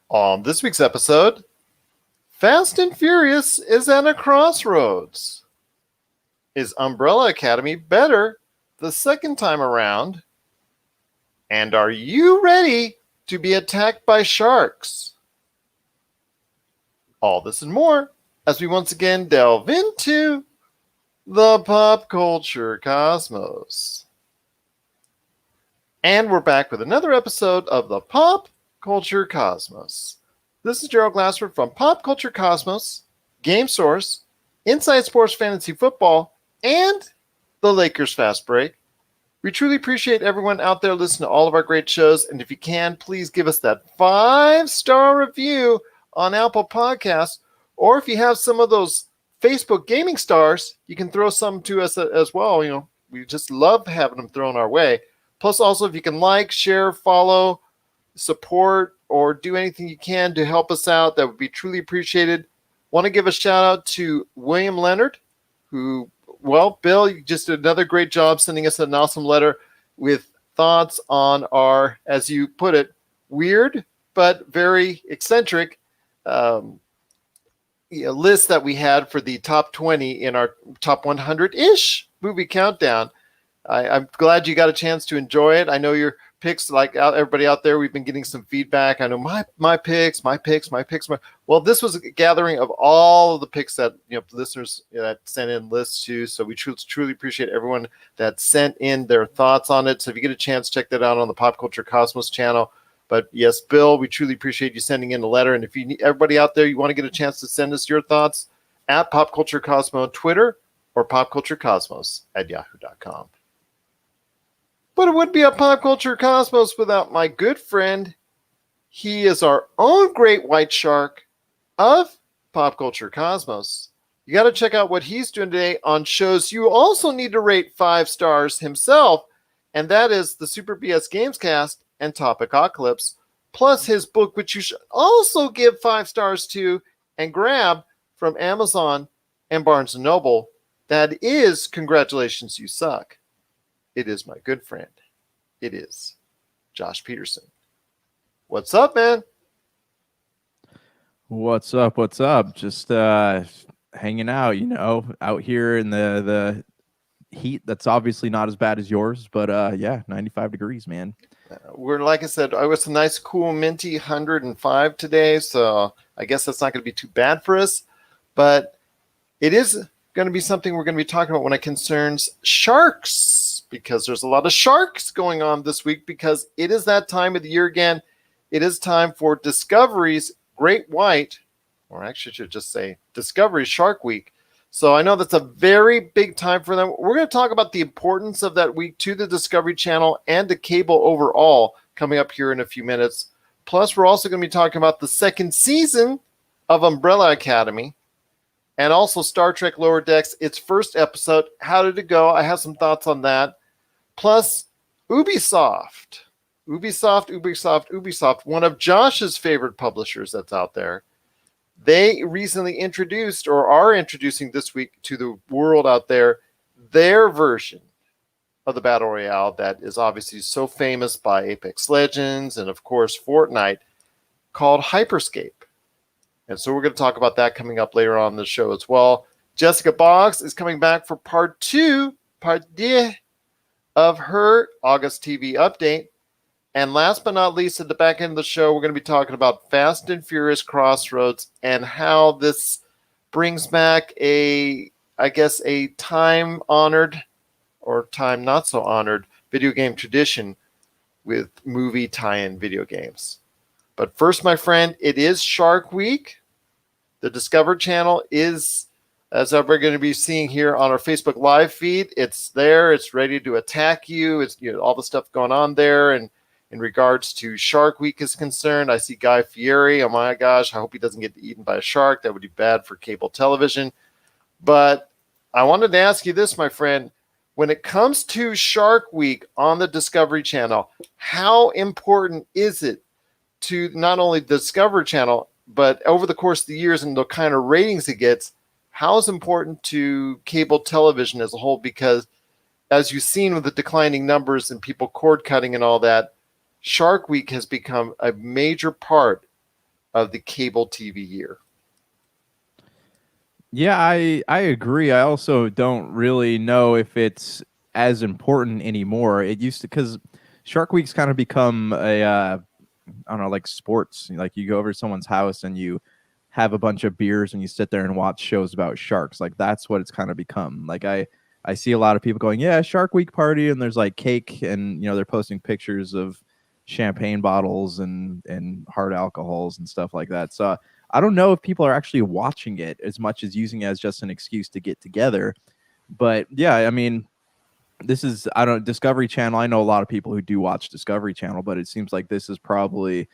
On this week's episode, Fast and Furious is at a crossroads. Is Umbrella Academy better the second time around? And are you ready to be attacked by sharks? All this and more as we once again delve into the pop culture cosmos. And we're back with another episode of the Pop Culture Cosmos. This is Gerald Glassford from Pop Culture Cosmos, Game Source, Inside Sports Fantasy Football, and the Lakers Fast Break. We truly appreciate everyone out there listening to all of our great shows, and if you can, please give us that 5-star review on Apple Podcasts, or if you have some of those Facebook gaming stars, you can throw some to us as well. You know, we just love having them thrown our way. Plus, also, if you can like, share, follow, support, or do anything you can to help us out, that would be truly appreciated. Want to give a shout out to William Leonard, who, well, Bill, you just did another great job sending us an awesome letter with thoughts on our, as you put it, weird but very eccentric list that we had for the top 20 in our top 100-ish movie countdown. I'm glad you got a chance to enjoy it. I know your picks, like everybody out there, we've been getting some feedback. I know my picks. Well, this was a gathering of all of the picks that listeners that sent in lists to. So we truly appreciate everyone that sent in their thoughts on it. So if you get a chance, check that out on the Pop Culture Cosmos channel. But yes, Bill, we truly appreciate you sending in a letter. And if you need everybody out there, you want to get a chance to send us your thoughts at Pop Culture Cosmos Twitter or popculturecosmos@yahoo.com. But it would be a Pop Culture Cosmos without my good friend. He is our own great white shark of Pop Culture Cosmos. You got to check out what he's doing today on shows you also need to rate 5 stars himself, and that is the Super BS Gamescast and Topicocalypse, plus his book, which you should also give 5 stars to and grab from Amazon and Barnes & Noble. That is Congratulations, You Suck. It is my good friend. It is Josh Peterson. What's up, man? What's up? What's up? Just hanging out, out here in the heat that's obviously not as bad as yours, but yeah, 95 degrees, man. We're, like I said, it was a nice, cool, minty 105 today, so I guess that's not going to be too bad for us, but it is going to be something we're going to be talking about when it concerns sharks, because there's a lot of sharks going on this week, because it is that time of the year again. It is time for Discovery's Great White, or actually I should just say Discovery Shark Week. So I know that's a very big time for them. We're going to talk about the importance of that week to the Discovery Channel and to cable overall coming up here in a few minutes. Plus, we're also going to be talking about the second season of Umbrella Academy, and also Star Trek Lower Decks, its first episode. How did it go? I have some thoughts on that. Plus, Ubisoft, one of Josh's favorite publishers that's out there. They recently introduced, or are introducing this week to the world out there, their version of the Battle Royale that is obviously so famous by Apex Legends and, of course, Fortnite, called Hyperscape. And so we're going to talk about that coming up later on in the show as well. Jessica Boggs is coming back for part 2 of her August TV update. And last but not least, at the back end of the show, we're going to be talking about Fast and Furious Crossroads and how this brings back a time-honored or time-not-so-honored video game tradition with movie tie-in video games. But first, my friend, it is Shark Week. The Discover Channel is, as we're going to be seeing here on our Facebook Live feed, it's there. It's ready to attack you. It's all the stuff going on there. And in regards to Shark Week is concerned, I see Guy Fieri. Oh my gosh, I hope he doesn't get eaten by a shark. That would be bad for cable television. But I wanted to ask you this, my friend. When it comes to Shark Week on the Discovery Channel, how important is it to not only the Discovery Channel, but over the course of the years and the kind of ratings it gets, how is important to cable television as a whole? Because as you've seen with the declining numbers and people cord cutting and all that, Shark Week has become a major part of the cable TV year. Yeah, I agree. I also don't really know if it's as important anymore. It used to, because Shark Week's kind of become a I don't know, like sports. Like you go over to someone's house and you have a bunch of beers and you sit there and watch shows about sharks. Like that's what it's kind of become. Like I see a lot of people going, yeah, Shark Week party, and there's like cake, and they're posting pictures of champagne bottles and hard alcohols and stuff like that. So I don't know if people are actually watching it as much as using it as just an excuse to get together. But yeah, I mean, this is, I don't, Discovery Channel. I know a lot of people who do watch Discovery Channel, but it seems like this is probably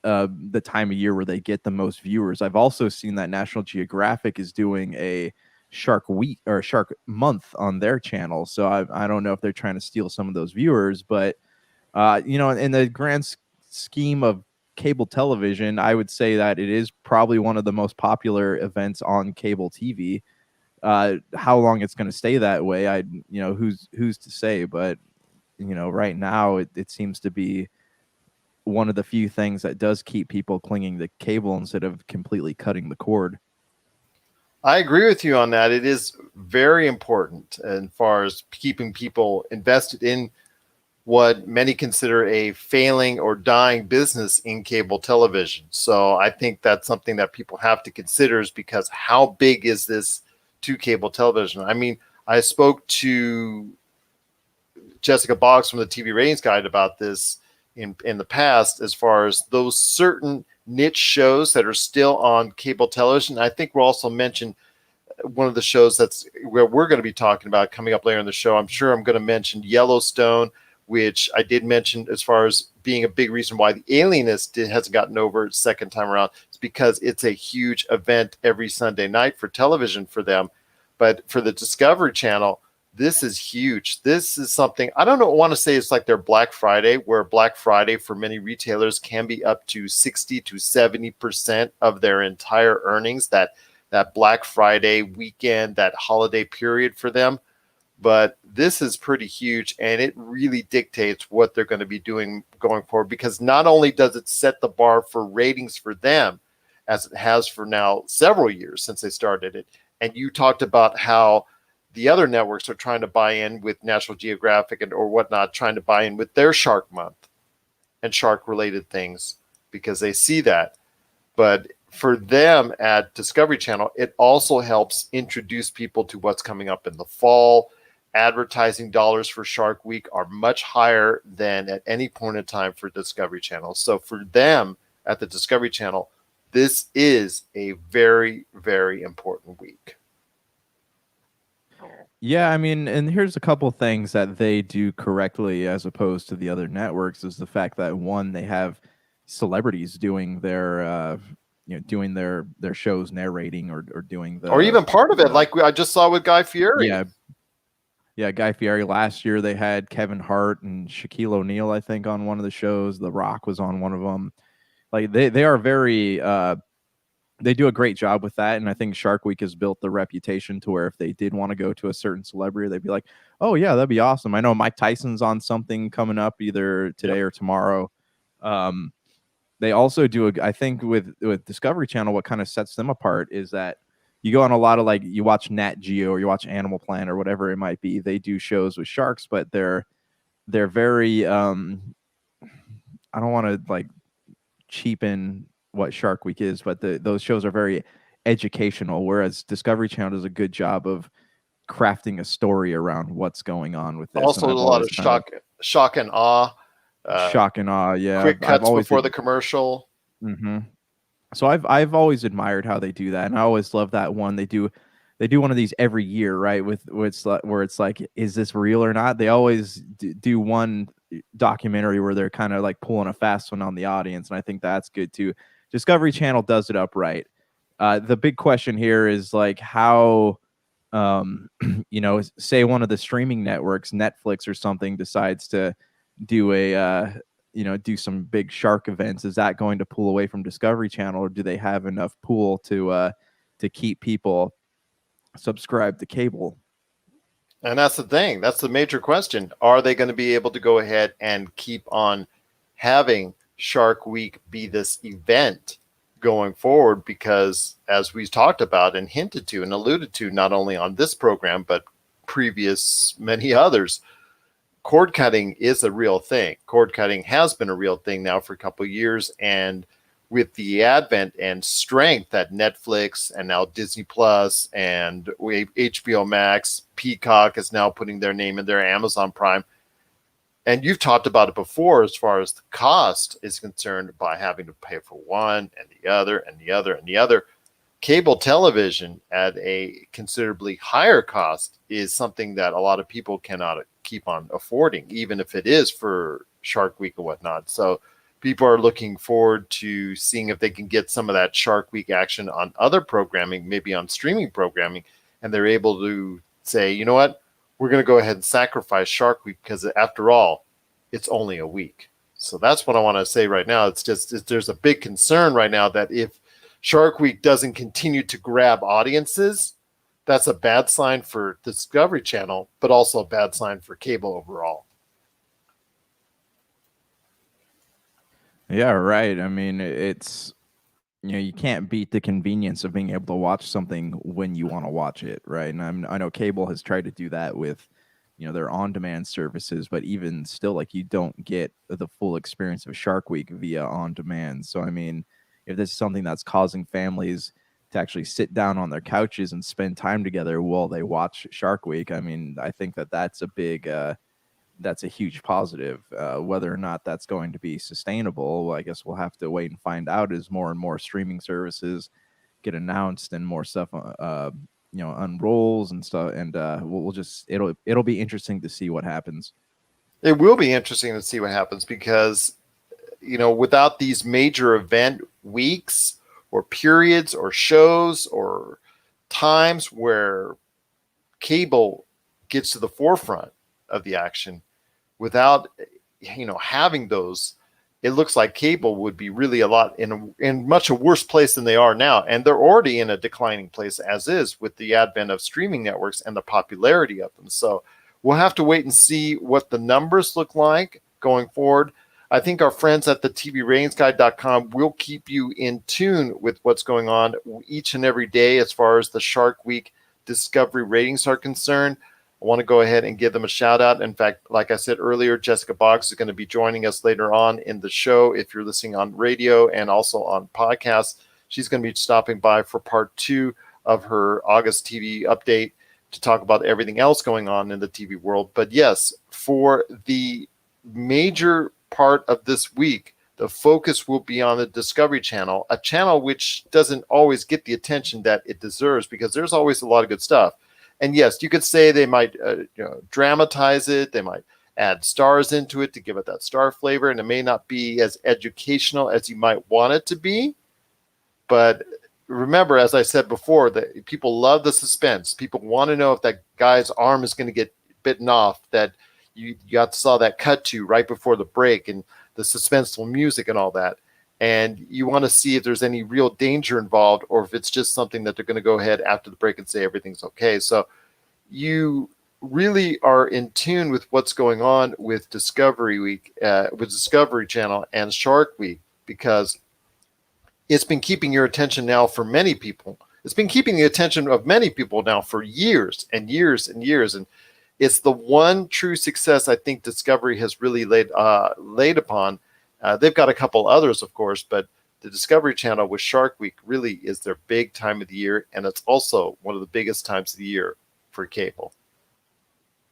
the time of year where they get the most viewers. I've also seen that National Geographic is doing a Shark Week or Shark Month on their channel. So I don't know if they're trying to steal some of those viewers, but in the grand scheme of cable television, I would say that it is probably one of the most popular events on cable TV. How long it's going to stay that way, who's to say? But right now it seems to be one of the few things that does keep people clinging to cable instead of completely cutting the cord. I agree with you on that. It is very important as far as keeping people invested in what many consider a failing or dying business in cable television. So I think that's something that people have to consider, is because how big is this to cable television? I mean, I spoke to Jessica Boggs from the TV Ratings Guide about this in the past, as far as those certain niche shows that are still on cable television. I think we'll also mention one of the shows that's where we're going to be talking about coming up later in the show. I'm sure I'm going to mention Yellowstone, which I did mention as far as being a big reason why The Alienist hasn't gotten over its second time around. It's because it's a huge event every Sunday night for television for them. But for the Discovery Channel, this is huge. This is something, I don't know, want to say it's like their Black Friday, where Black Friday for many retailers can be up to 60 to 70% of their entire earnings, that Black Friday weekend, that holiday period for them. But this is pretty huge, and it really dictates what they're going to be doing going forward, because not only does it set the bar for ratings for them, as it has for now several years since they started it. And you talked about how the other networks are trying to buy in with National Geographic or whatnot, trying to buy in with their Shark Month and shark related things, because they see that. But for them at Discovery Channel, it also helps introduce people to what's coming up in the fall. Advertising dollars for Shark Week are much higher than at any point in time for Discovery Channel. So for them at the Discovery Channel, this is a very, very important week. Yeah, I mean, and here's a couple things that they do correctly as opposed to the other networks, is the fact that, one, they have celebrities doing their doing their shows, narrating or doing or even part of it, like I just saw with Guy Fieri. Yeah, Guy Fieri. Last year they had Kevin Hart and Shaquille O'Neal, I think, on one of the shows. The Rock was on one of them. Like they are very they do a great job with that. And I think Shark Week has built the reputation to where if they did want to go to a certain celebrity, they'd be like, oh yeah, that'd be awesome. I know Mike Tyson's on something coming up either today or tomorrow. They also do, I think with Discovery Channel, what kind of sets them apart is that you go on a lot of, like, you watch Nat Geo or you watch Animal Planet or whatever it might be. They do shows with sharks, but they're very, I don't want to like cheapen what Shark Week is, but those shows are very educational, whereas Discovery Channel does a good job of crafting a story around what's going on with this. Also, a lot of shock and awe. Shock and awe, yeah. Quick cuts before the commercial. Mm-hmm. So I've always admired how they do that, and I always love that one. They do one of these every year, right? Where it's like, is this real or not? They always do one documentary where they're kind of like pulling a fast one on the audience, and I think that's good too. Discovery Channel does it upright. The big question here is like how, say one of the streaming networks, Netflix or something, decides to do do some big shark events. Is that going to pull away from Discovery Channel, or do they have enough pool to keep people subscribed to cable? And that's the thing. That's the major question. Are they going to be able to go ahead and keep on having Shark Week be this event going forward, because as we talked about and hinted to and alluded to, not only on this program, but previous many others, cord cutting is a real thing. Cord cutting has been a real thing now for a couple of years. And with the advent and strength that Netflix and now Disney Plus and HBO Max, Peacock is now putting their name in there, Amazon Prime. And you've talked about it before as far as the cost is concerned, by having to pay for one and the other and the other and the other. Cable television at a considerably higher cost is something that a lot of people cannot keep on affording, even if it is for Shark Week or whatnot. So people are looking forward to seeing if they can get some of that Shark Week action on other programming, maybe on streaming programming, and they're able to say, you know what, we're going to go ahead and sacrifice Shark Week because after all, it's only a week. So that's what I want to say right now. It's just, there's a big concern right now that if Shark Week doesn't continue to grab audiences, that's a bad sign for Discovery Channel, but also a bad sign for cable overall. Yeah, right. I mean, it's, you can't beat the convenience of being able to watch something when you want to watch it, right? And I know cable has tried to do that with, their on-demand services, but even still, like, you don't get the full experience of Shark Week via on-demand. So, I mean, if this is something that's causing families to actually sit down on their couches and spend time together while they watch Shark Week, I mean, I think that's a big, that's a huge positive. Whether or not that's going to be sustainable, I guess we'll have to wait and find out as more and more streaming services get announced and more stuff, unrolls and stuff. And we'll just, it'll be interesting to see what happens. It will be interesting to see what happens because, without these major event weeks or periods or shows or times where cable gets to the forefront of the action, without having those, it looks like cable would be really a lot in much a worse place than they are now, and they're already in a declining place as is with the advent of streaming networks and the popularity of them. So we'll have to wait and see what the numbers look like going forward. I think our friends at the TVRatingsGuide.com will keep you in tune with what's going on each and every day as far as the Shark Week Discovery ratings are concerned. I want to go ahead and give them a shout out. In fact, like I said earlier, Jessica Boggs is going to be joining us later on in the show. If you're listening on radio and also on podcasts, she's going to be stopping by for part 2 of her August TV update to talk about everything else going on in the TV world. But yes, for the major part of this week, the focus will be on the Discovery Channel, a channel which doesn't always get the attention that it deserves because there's always a lot of good stuff. And yes, you could say they might dramatize it. They might add stars into it to give it that star flavor, and it may not be as educational as you might want it to be. But remember, as I said before, that people love the suspense. People want to know if that guy's arm is going to get bitten off, that you saw that cut to right before the break, and the suspenseful music and all that. And you want to see if there's any real danger involved or if it's just something that they're going to go ahead after the break and say everything's okay. So you really are in tune with what's going on with Discovery Week, with Discovery Channel and Shark Week, because it's been keeping your attention now for many people. It's been keeping the attention of many people now for years and years and years. And it's the one true success I think Discovery has really laid upon. They've got a couple others, of course, but the Discovery Channel with Shark Week really is their big time of the year, and it's also one of the biggest times of the year for cable.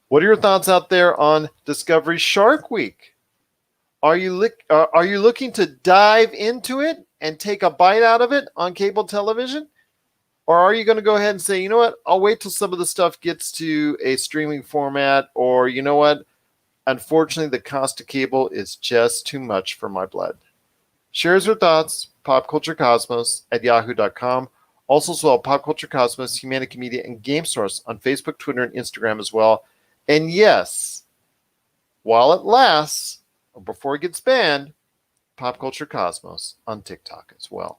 What are your thoughts out there on Discovery Shark Week? Are you looking to dive into it and take a bite out of it on cable television? Or are you going to go ahead and say, you know what, I'll wait till some of the stuff gets to a streaming format, or you know what, unfortunately, the cost of cable is just too much for my blood. Shares your thoughts, popculturecosmos@yahoo.com. Also, as well, Pop Culture Cosmos, Humanity Media, and Game Source on Facebook, Twitter, and Instagram as well. And yes, while it lasts, or before it gets banned, Pop Culture Cosmos on TikTok as well.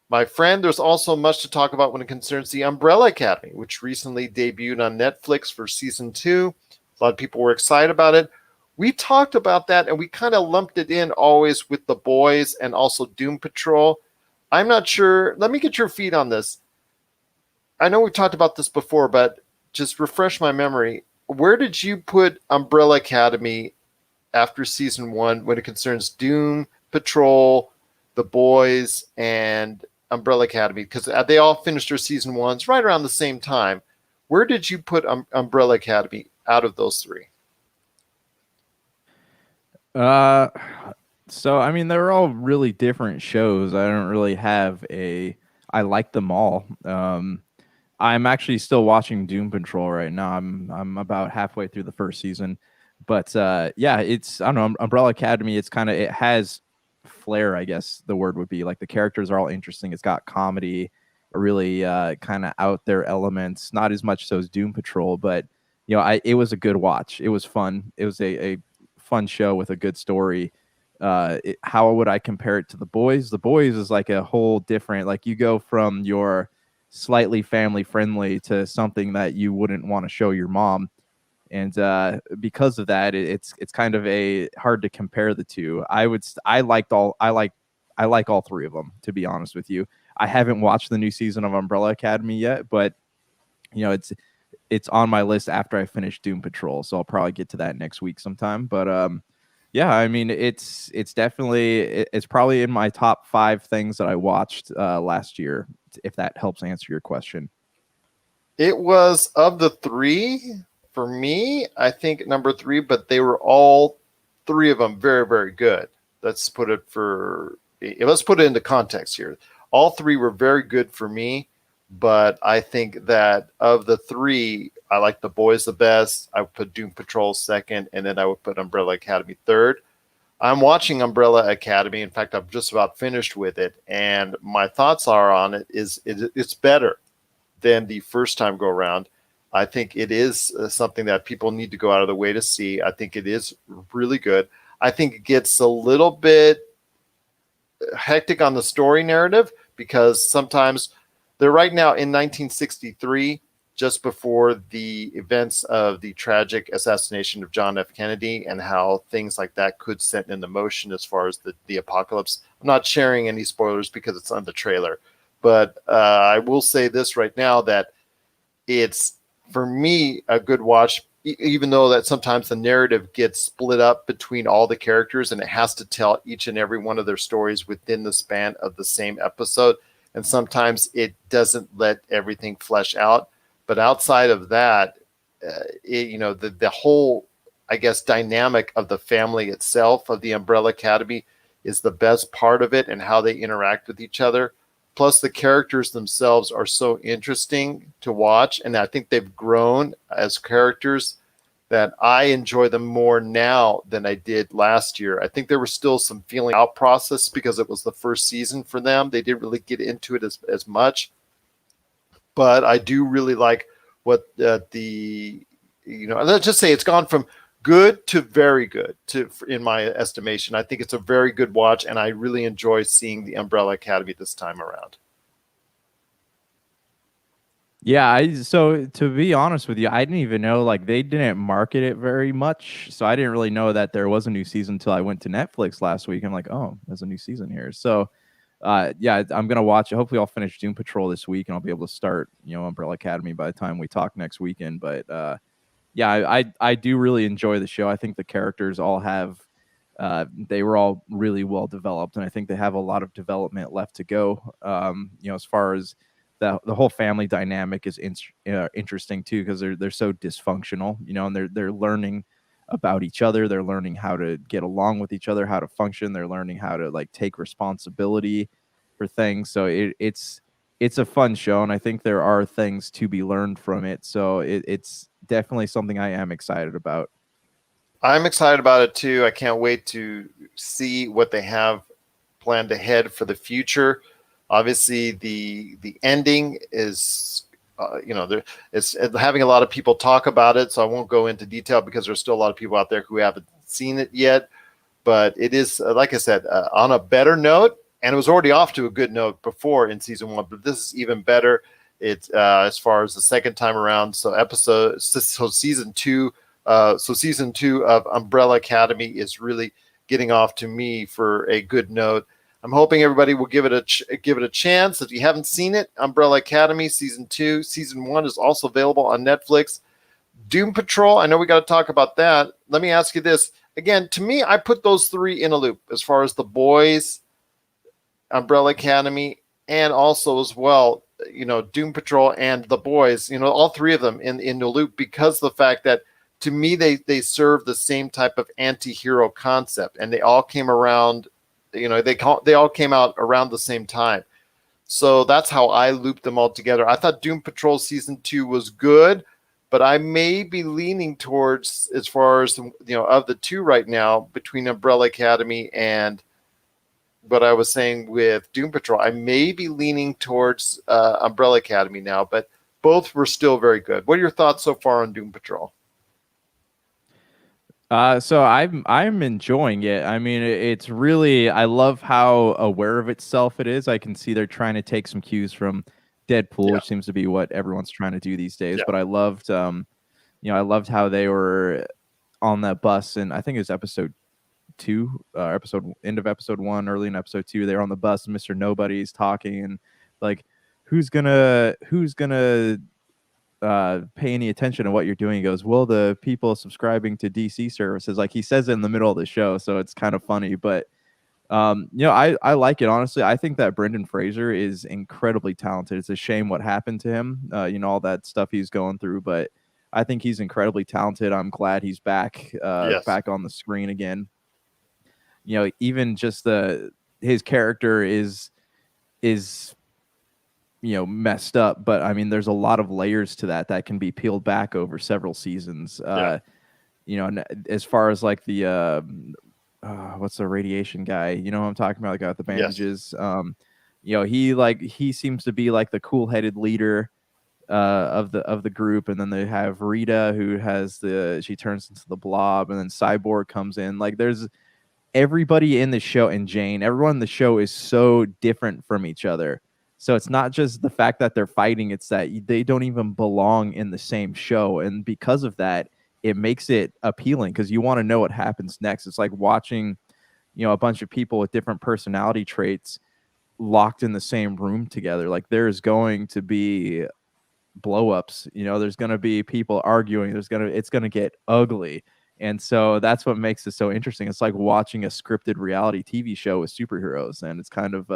My friend, there's also much to talk about when it concerns the Umbrella Academy, which recently debuted on Netflix for season 2. A lot of people were excited about it. We talked about that, and we kind of lumped it in always with The Boys and also Doom Patrol. I'm not sure. Let me get your feed on this. I know we've talked about this before, but just refresh my memory. Where did you put Umbrella Academy after season 1 when it concerns Doom Patrol, The Boys, and Umbrella Academy? Because they all finished their season 1s right around the same time. Where did you put Umbrella Academy out of those three? Uh, so I mean, they're all really different shows. I don't really have a. I like them all. I'm actually still watching Doom Patrol right now. I'm about halfway through the first season, but yeah, it's I don't know Umbrella Academy. It's kind of it has flair, I guess the word would be. Like the characters are all interesting. It's got comedy, really kind of out there elements. Not as much so as Doom Patrol, but it was a good watch. It was fun. It was a fun show with a good story. How would I compare it to The Boys? The Boys is like a whole different. Like you go from your slightly family friendly to something that you wouldn't want to show your mom, and because of that, it's kind of a hard to compare the two. I like all three of them, to be honest with you. I haven't watched the new season of Umbrella Academy yet, but it's on my list after I finish Doom Patrol, so I'll probably get to that next week sometime. But yeah, I mean, it's definitely it's probably in my top 5 things that I watched last year, if that helps answer your question. It was of the three for me, I think number 3, but they were all three of them very, very good. Let's put it into context here. All three were very good for me, but I think that of the three, I like The Boys the best. I would put Doom Patrol second, and then I would put Umbrella Academy third. I'm watching Umbrella Academy. In fact, I'm just about finished with it, and my thoughts are on it is it's better than the first time go around. I think it is something that people need to go out of the way to see. I think it is really good. I think it gets a little bit hectic on the story narrative because sometimes they're right now in 1963, just before the events of the tragic assassination of John F. Kennedy and how things like that could set into motion as far as the apocalypse. I'm not sharing any spoilers because it's on the trailer, but I will say this right now that it's, for me, a good watch, even though that sometimes the narrative gets split up between all the characters and it has to tell each and every one of their stories within the span of the same episode. And sometimes it doesn't let everything flesh out. But outside of that, the whole, I guess, dynamic of the family itself of the Umbrella Academy is the best part of it, and how they interact with each other. Plus, the characters themselves are so interesting to watch, and I think they've grown as characters that I enjoy them more now than I did last year. I think there was still some feeling out process because it was the first season for them. They didn't really get into it as much, but I do really like what let's just say it's gone from good to very good in my estimation. I think it's a very good watch, and I really enjoy seeing the Umbrella Academy this time around. Yeah, so to be honest with you, I didn't even know like they didn't market it very much. So I didn't really know that there was a new season until I went to Netflix last week. I'm like, oh, there's a new season here. So yeah, I'm gonna watch it. Hopefully I'll finish Doom Patrol this week and I'll be able to start, Umbrella Academy by the time we talk next weekend. But yeah, I do really enjoy the show. I think the characters all have they were all really well developed, and I think they have a lot of development left to go. As far as the whole family dynamic is interesting too, because they're so dysfunctional, and they're learning about each other. They're learning how to get along with each other, how to function. They're learning how to like take responsibility for things. So it's a fun show, and I think there are things to be learned from it. So it's definitely something I am excited about. I'm excited about it too. I can't wait to see what they have planned ahead for the future. Obviously, the ending is, it's having a lot of people talk about it, so I won't go into detail because there's still a lot of people out there who haven't seen it yet. But it is, like I said, on a better note, and it was already off to a good note before in season 1, but this is even better. It's as far as the second time around. So season 2. So season 2 of Umbrella Academy is really getting off to me for a good note. I'm hoping everybody will give it a chance. If you haven't seen it, Umbrella Academy season 2, season 1 is also available on Netflix. Doom Patrol, I know we got to talk about that. Let me ask you this. Again, to me, I put those three in a loop as far as The Boys, Umbrella Academy, and also as well, Doom Patrol and The Boys, all three of them in the loop, because of the fact that to me they serve the same type of anti-hero concept, and they all came around, they all came out around the same time. So that's how I looped them all together. I thought Doom Patrol season 2 was good, but I may be leaning towards, as far as of the two right now, between Umbrella Academy and what I was saying with Doom Patrol, I may be leaning towards Umbrella Academy now, but both were still very good. What are your thoughts so far on Doom Patrol? So I'm enjoying it. I mean, it's really, I love how aware of itself it is. I can see they're trying to take some cues from Deadpool, Yeah. which seems to be what everyone's trying to do these days. Yeah. But I loved, I loved how they were on that bus, and I think it was episode 2, end of episode 1, early in episode 2. They're on the bus, and Mr. Nobody's talking, and like, who's gonna pay any attention to what you're doing? He goes, well, the people subscribing to DC services. Like, he says it in the middle of the show, so it's kind of funny. But I like it, honestly. I think that Brendan Fraser is incredibly talented. It's a shame what happened to him, all that stuff he's going through, but I think he's incredibly talented. I'm glad he's back Yes. back on the screen again. Even just his character is messed up, but I mean, there's a lot of layers to that can be peeled back over several seasons. And as far as like the what's the radiation guy? You know what I'm talking about? Like, got the bandages. Yes. He seems to be like the cool-headed leader of the group, and then they have Rita, who has she turns into the Blob, and then Cyborg comes in. Like, there's everybody in the show, and Jane, everyone in the show is so different from each other. So it's not just the fact that they're fighting, it's that they don't even belong in the same show. And because of that, it makes it appealing, because you want to know what happens next. It's like watching, a bunch of people with different personality traits locked in the same room together. Like, there's going to be blow-ups, there's going to be people arguing, it's going to get ugly. And so that's what makes it so interesting. It's like watching a scripted reality TV show with superheroes, and it's kind of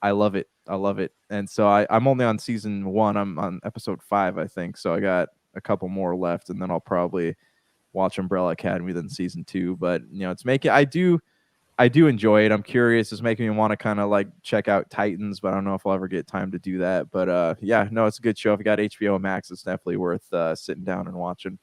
I love it. I love it. And so I'm only on season 1. I'm on episode 5, I think. So I got a couple more left, and then I'll probably watch Umbrella Academy then season 2. But it's making I do enjoy it. I'm curious. It's making me want to kind of like check out Titans, but I don't know if I'll ever get time to do that. But yeah, no, it's a good show. If you got HBO Max, it's definitely worth sitting down and watching.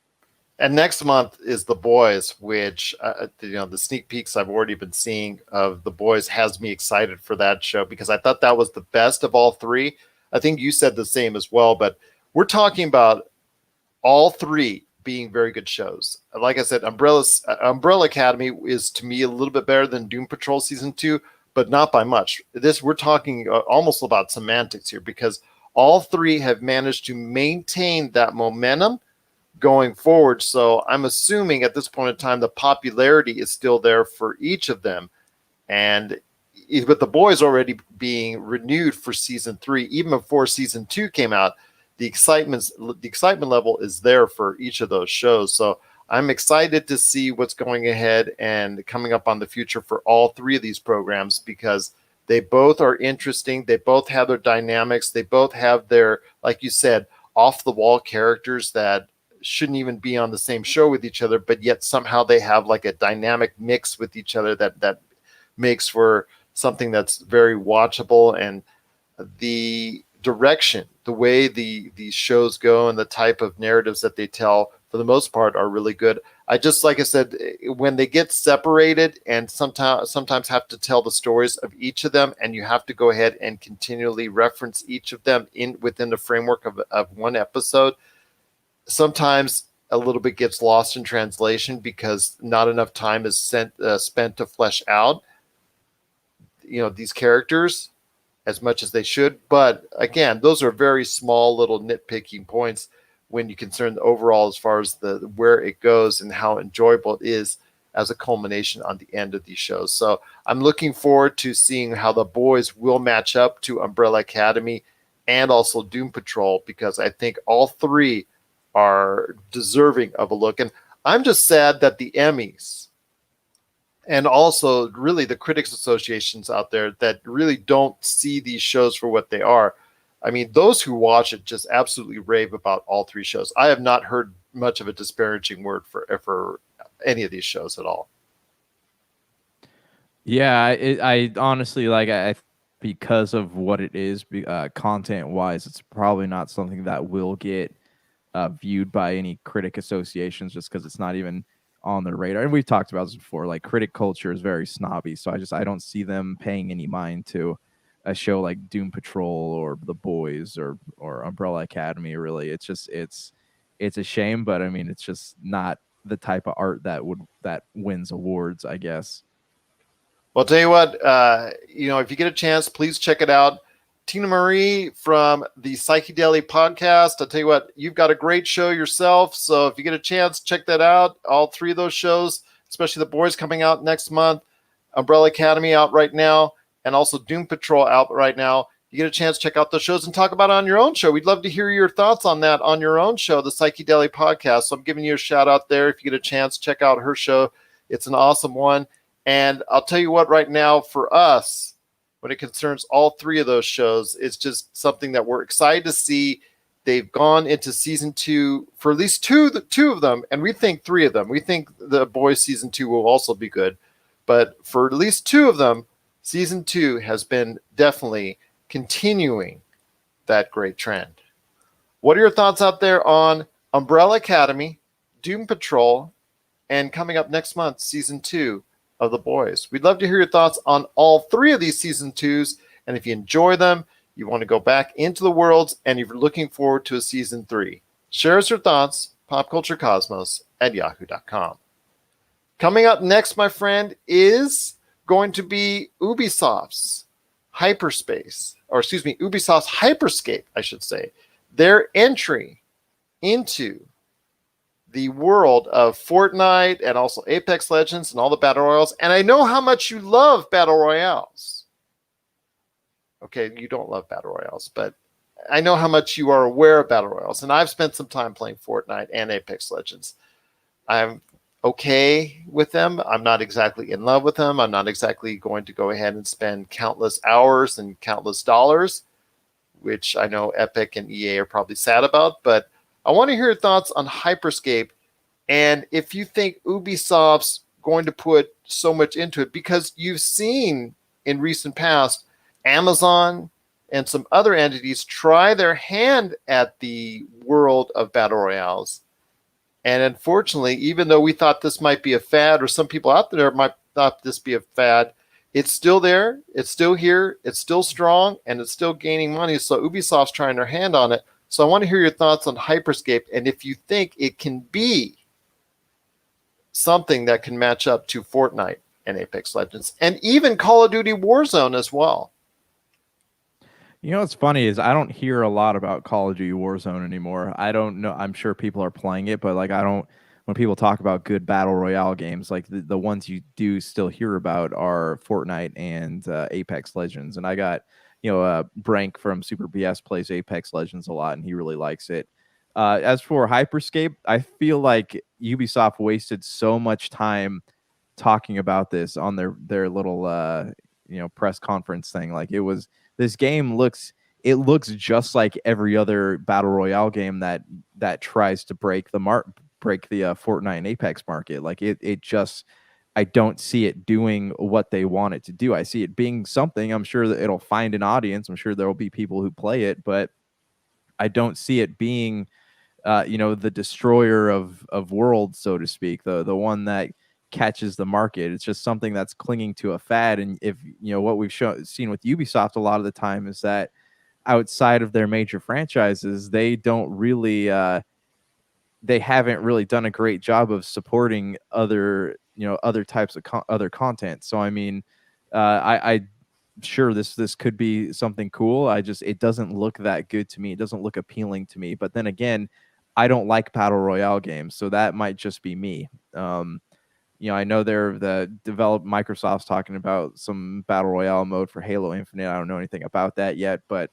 And next month is The Boys, which the sneak peeks I've already been seeing of The Boys has me excited for that show, because I thought that was the best of all three. I think you said the same as well, but we're talking about all three being very good shows. Like I said, Umbrella Academy is to me a little bit better than Doom Patrol season 2, but not by much. We're talking almost about semantics here, because all three have managed to maintain that momentum going forward. So I'm assuming at this point in time, the popularity is still there for each of them. And with The Boys already being renewed for season 3, even before season 2 came out, the excitement level is there for each of those shows. So I'm excited to see what's going ahead and coming up on the future for all three of these programs, because they both are interesting. They both have their dynamics. They both have their, like you said, off the wall characters that shouldn't even be on the same show with each other, but yet somehow they have like a dynamic mix with each other that makes for something that's very watchable. And the direction, the way these shows go and the type of narratives that they tell, for the most part, are really good. Like I said, when they get separated and sometimes have to tell the stories of each of them, and you have to go ahead and continually reference each of them within the framework of one episode, sometimes a little bit gets lost in translation, because not enough time is spent to flesh out these characters as much as they should. But again, those are very small little nitpicking points when you concern the overall, as far as where it goes and how enjoyable it is as a culmination on the end of these shows. So I'm looking forward to seeing how the boys will match up to Umbrella Academy and also Doom Patrol, because I think all three are deserving of a look. And I'm just sad that the Emmys and also really the critics associations out there that really don't see these shows for what they are. I mean, those who watch it just absolutely rave about all three shows. I have not heard much of a disparaging word for any of these shows at all. Yeah, I honestly like because of what it is, content wise, it's probably not something that will get viewed by any critic associations, just because it's not even on their radar. And we've talked about this before. Like, critic culture is very snobby, so I don't see them paying any mind to a show like Doom Patrol or The Boys or Umbrella Academy. Really, it's a shame, but I mean, it's just not the type of art that wins awards, I guess. Well, I'll tell you what, if you get a chance, please check it out. Tina Marie from the Psychedelia podcast. I'll tell you what, you've got a great show yourself. So if you get a chance, check that out. All three of those shows, especially The Boys coming out next month, Umbrella Academy out right now, and also Doom Patrol out right now. You get a chance, check out those shows and talk about it on your own show. We'd love to hear your thoughts on that on your own show, the Psychedelia podcast. So I'm giving you a shout out there. If you get a chance, check out her show. It's an awesome one. And I'll tell you what, right now for us, when it concerns all three of those shows, it's just something that we're excited to see. They've gone into season 2 for at least two of them, and we think 3 of them. We think The Boys season 2 will also be good. But for at least 2 of them, season 2 has been definitely continuing that great trend. What are your thoughts out there on Umbrella Academy, Doom Patrol, and coming up next month, season 2 of The Boys? We'd love to hear your thoughts on all 3 of these season 2s. And if you enjoy them, you want to go back into the worlds, and you're looking forward to a season 3, share us your thoughts, popculturecosmos@yahoo.com. Coming up next, my friend, is going to be Ubisoft's Hyperscape, I should say. Their entry into the world of Fortnite and also Apex Legends and all the battle royals. And I know how much you love battle royales. Okay, you don't love battle royales, but I know how much you are aware of battle royals. And I've spent some time playing Fortnite and Apex Legends. I'm okay with them. I'm not exactly in love with them. I'm not exactly going to go ahead and spend countless hours and countless dollars, which I know Epic and EA are probably sad about, but I want to hear your thoughts on Hyperscape, and if you think Ubisoft's going to put so much into it, because you've seen in recent past Amazon and some other entities try their hand at the world of battle royales. And unfortunately, even though we thought this might be a fad, or some people out there might thought this be a fad, it's still there, it's still here, it's still strong, and it's still gaining money. So Ubisoft's trying their hand on it. So I want to hear your thoughts on Hyperscape, and if you think it can be something that can match up to Fortnite and Apex Legends, and even Call of Duty Warzone as well. You know what's funny is I don't hear a lot about Call of Duty Warzone anymore. I don't know. I'm sure people are playing it, but like I don't. When people talk about good battle royale games, like the ones you do still hear about are Fortnite and Apex Legends. And I got Brank from Super BS plays Apex Legends a lot, and he really likes it. As for Hyperscape, I feel like Ubisoft wasted so much time talking about this on their little press conference thing. Like this game looks just like every other battle royale game that tries to break the Fortnite and Apex market. Like it just, I don't see it doing what they want it to do. I see it being something. I'm sure that it'll find an audience. I'm sure there will be people who play it, but I don't see it being the destroyer of worlds, so to speak, the one that catches the market. It's just something that's clinging to a fad. And if what we've seen with Ubisoft a lot of the time is that outside of their major franchises, they don't really they haven't really done a great job of supporting other types of other content. So I mean, I sure this could be something cool. It doesn't look that good to me. It doesn't look appealing to me. But then again, I don't like battle royale games, so that might just be me. I know they're the Microsoft's talking about some battle royale mode for Halo Infinite. I don't know anything about that yet, but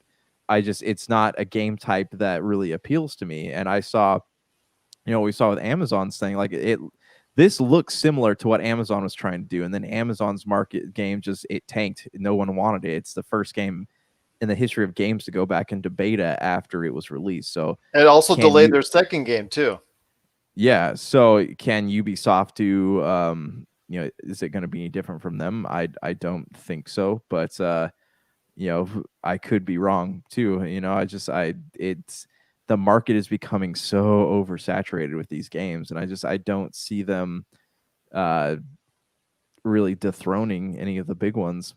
it's not a game type that really appeals to me. And I saw, we saw with Amazon's thing, like this looks similar to what Amazon was trying to do, and then Amazon's market game just it tanked. No one wanted it. It's the first game in the history of games to go back into beta after it was released. So It also can delayed you? their second game too. Yeah. So can Ubisoft do? Is it going to be any different from them? I don't think so. But I could be wrong too. It's the market is becoming so oversaturated with these games, and I don't see them uh really dethroning any of the big ones.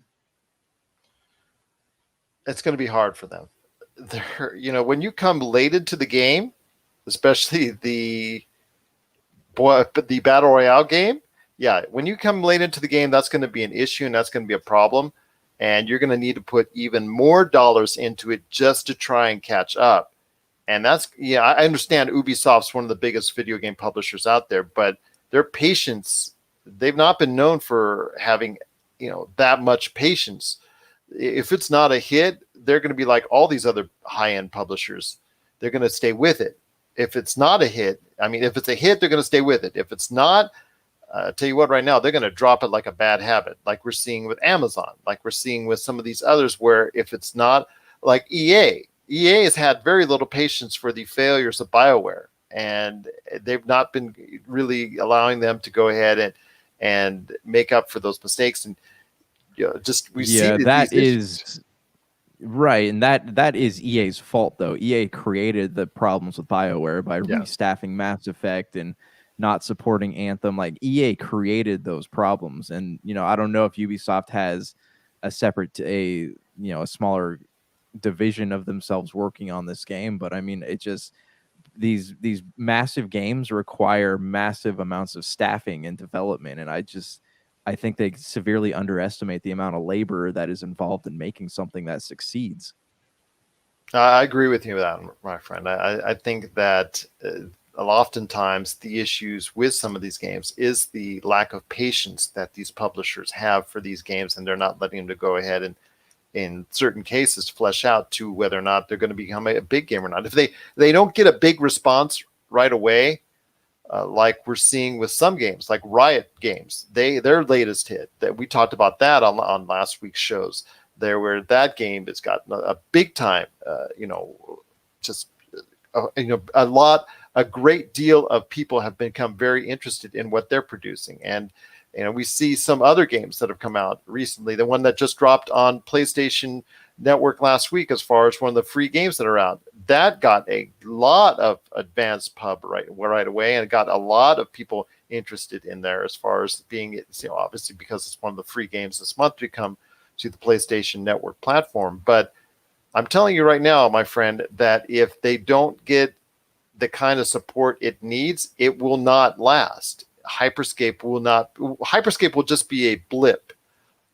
It's going to be hard for them. When you come late into the game, especially the battle royale game, yeah, when you come late into the game, that's going to be an issue and that's going to be a problem. And you're going to need to put even more dollars into it just to try and catch up. And I understand Ubisoft's one of the biggest video game publishers out there, but their patience, they've not been known for having, that much patience. If it's not a hit, they're going to be like all these other high-end publishers. They're going to stay with it. If it's not a hit, if it's a hit, they're going to stay with it. If it's not, I'll tell you what, right now, they're going to drop it like a bad habit, like we're seeing with Amazon, like we're seeing with some of these others where if it's not like EA has had very little patience for the failures of BioWare, and they've not been really allowing them to go ahead and make up for those mistakes. And we see that these is right, and that is EA's fault though. EA created the problems with BioWare by restaffing Mass Effect and not supporting Anthem. Like EA created those problems, and I don't know if Ubisoft has a separate a smaller division of themselves working on this game, but it just these massive games require massive amounts of staffing and development, and I think they severely underestimate the amount of labor that is involved in making something that succeeds. I agree with you with that, my friend. I think that oftentimes the issues with some of these games is the lack of patience that these publishers have for these games, and they're not letting them to go ahead and, in certain cases, flesh out to whether or not they're going to become a big game or not. If they don't get a big response right away, like we're seeing with some games, like Riot games, their latest hit that we talked about that on last week's shows, there where that game has gotten a big time, a great deal of people have become very interested in what they're producing. And we see some other games that have come out recently. The one that just dropped on PlayStation Network last week, as far as one of the free games that are out, that got a lot of advanced pub right away, and it got a lot of people interested in there as far as being, obviously because it's one of the free games this month to come to the PlayStation Network platform. But I'm telling you right now, my friend, that if they don't get the kind of support it needs, it will not last. Hyperscape will just be a blip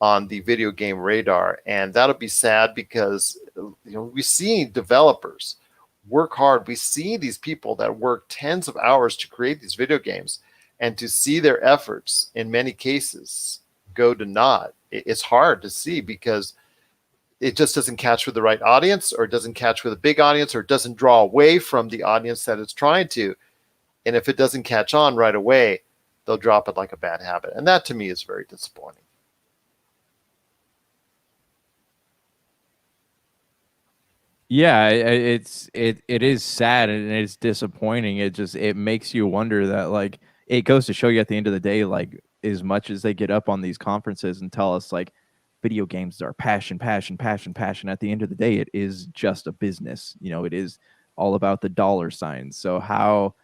on the video game radar, and that'll be sad because we see developers work hard. We see these people that work tens of hours to create these video games, and to see their efforts in many cases go to naught, it's hard to see because it just doesn't catch with the right audience, or it doesn't catch with a big audience, or it doesn't draw away from the audience that it's trying to. And if it doesn't catch on right away, they'll drop it like a bad habit. And that to me is very disappointing. Yeah, it is sad and it's disappointing. It makes you wonder that, like, it goes to show you at the end of the day, like, as much as they get up on these conferences and tell us like video games are passion, passion, passion, passion, at the end of the day, it is just a business. It is all about the dollar signs. So how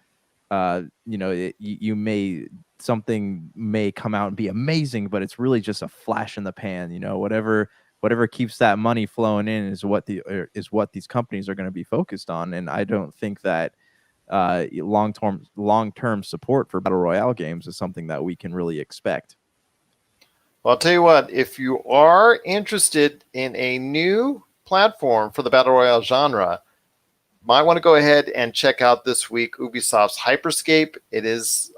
you may something may come out and be amazing, but it's really just a flash in the pan. Whatever keeps that money flowing in is what these companies are going to be focused on. And I don't think that long-term support for battle royale games is something that we can really expect. Well, I'll tell you what, if you are interested in a new platform for the battle royale genre, might want to go ahead and check out this week Ubisoft's Hyperscape. It is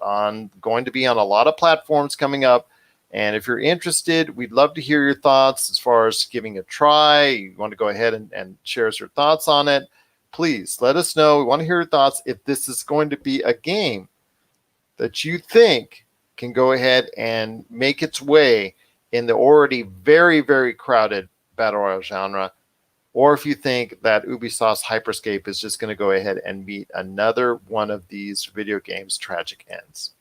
going to be on a lot of platforms coming up. And if you're interested, we'd love to hear your thoughts as far as giving it a try. You want to go ahead and share us your thoughts on it. Please let us know. We want to hear your thoughts if this is going to be a game that you think can go ahead and make its way in the already very, very crowded Battle Royale genre, or if you think that Ubisoft's Hyperscape is just going to go ahead and meet another one of these video games' tragic ends.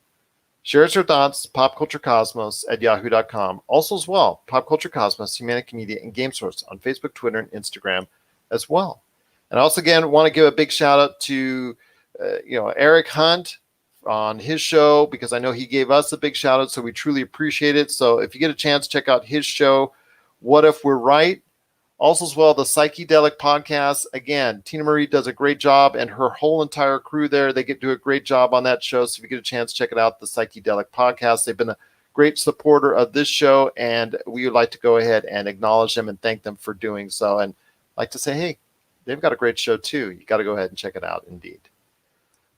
Share us your thoughts, popculturecosmos@yahoo.com. Also as well, Pop Culture Cosmos, Humanic Media, and Game Source on Facebook, Twitter, and Instagram as well. And also, again, want to give a big shout out to Eric Hunt on his show, because I know he gave us a big shout out, so we truly appreciate it. So if you get a chance, check out his show, What If We're Right? Also as well, the Psychedelic Podcast. Again, Tina Marie does a great job, and her whole entire crew there, they do a great job on that show. So if you get a chance, check it out, the Psychedelic Podcast. They've been a great supporter of this show, and we would like to go ahead and acknowledge them and thank them for doing so. And like to say, hey, they've got a great show too. You got to go ahead and check it out, indeed.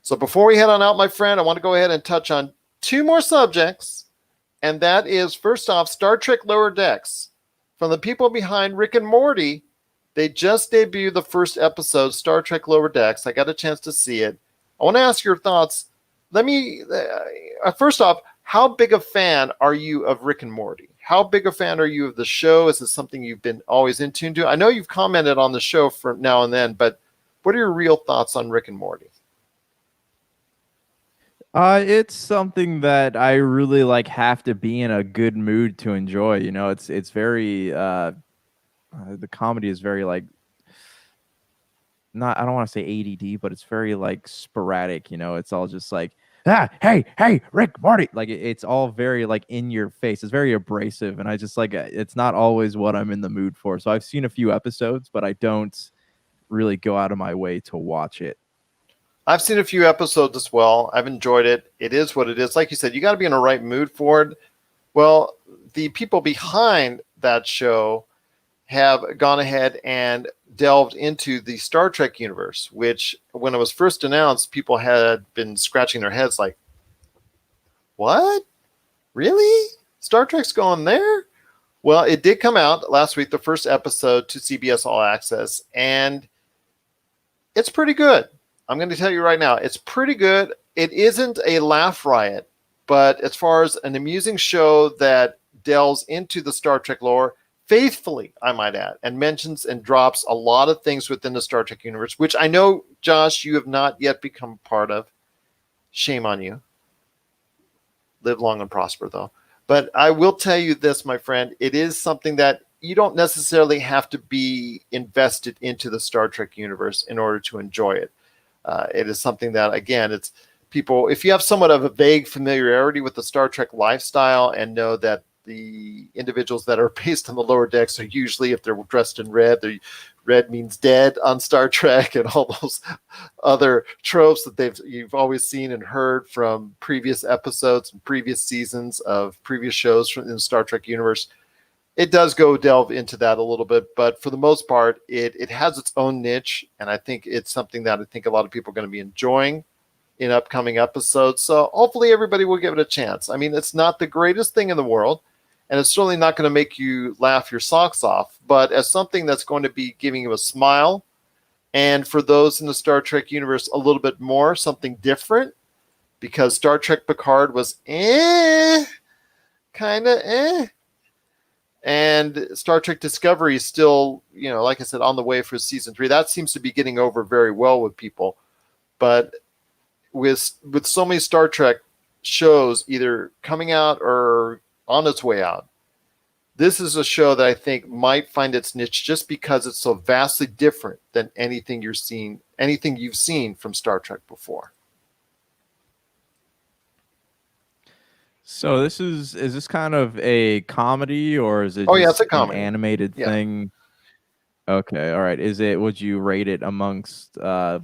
So before we head on out, my friend, I want to go ahead and touch on two more subjects, and that is, first off, Star Trek Lower Decks. From the people behind Rick and Morty, they just debuted the first episode, Star Trek Lower Decks. I got a chance to see it. I want to ask your thoughts. First off, how big a fan are you of Rick and Morty? How big a fan are you of the show? Is this something you've been always in tune to? I know you've commented on the show for now and then, but what are your real thoughts on Rick and Morty? It's something that I really have to be in a good mood to enjoy. It's very the comedy is very not, I don't want to say ADD, but it's very sporadic. It's all just hey, Rick, Morty. It's all very in your face. It's very abrasive, and I just it's not always what I'm in the mood for. So I've seen a few episodes, but I don't really go out of my way to watch it. I've seen a few episodes as well. I've enjoyed it. It is what it is. Like you said, you got to be in the right mood for it. Well, the people behind that show have gone ahead and delved into the Star Trek universe, which when it was first announced, people had been scratching their heads like, what? Really? Star Trek's going there? Well, it did come out last week, the first episode to CBS All Access, and it's pretty good. I'm going to tell you right now, it's pretty good. It isn't a laugh riot, but as far as an amusing show that delves into the Star Trek lore, faithfully, I might add, and mentions and drops a lot of things within the Star Trek universe, which I know, Josh, you have not yet become part of. Shame on you. Live long and prosper, though. But I will tell you this, my friend, it is something that you don't necessarily have to be invested into the Star Trek universe in order to enjoy it. It is something that, again, it's people, if you have somewhat of a vague familiarity with the Star Trek lifestyle and know that the individuals that are based on the lower decks are usually, if they're dressed in red, red means dead on Star Trek, and all those other tropes that you've always seen and heard from previous episodes and previous seasons of previous shows from in the Star Trek universe. It does go delve into that a little bit, but for the most part, it has its own niche, and I think it's something that I think a lot of people are going to be enjoying in upcoming episodes. So hopefully everybody will give it a chance. I mean, it's not the greatest thing in the world, and it's certainly not going to make you laugh your socks off, but as something that's going to be giving you a smile, and for those in the Star Trek universe, a little bit more, something different, because Star Trek Picard was kind of and Star Trek Discovery is still, like I said, on the way for season 3. That seems to be getting over very well with people. But with so many Star Trek shows either coming out or on its way out, this is a show that I think might find its niche just because it's so vastly different than anything you've seen from Star Trek before. So is this kind of a comedy, or is it it's a comedy. An animated thing? Okay, all right. Would you rate it amongst the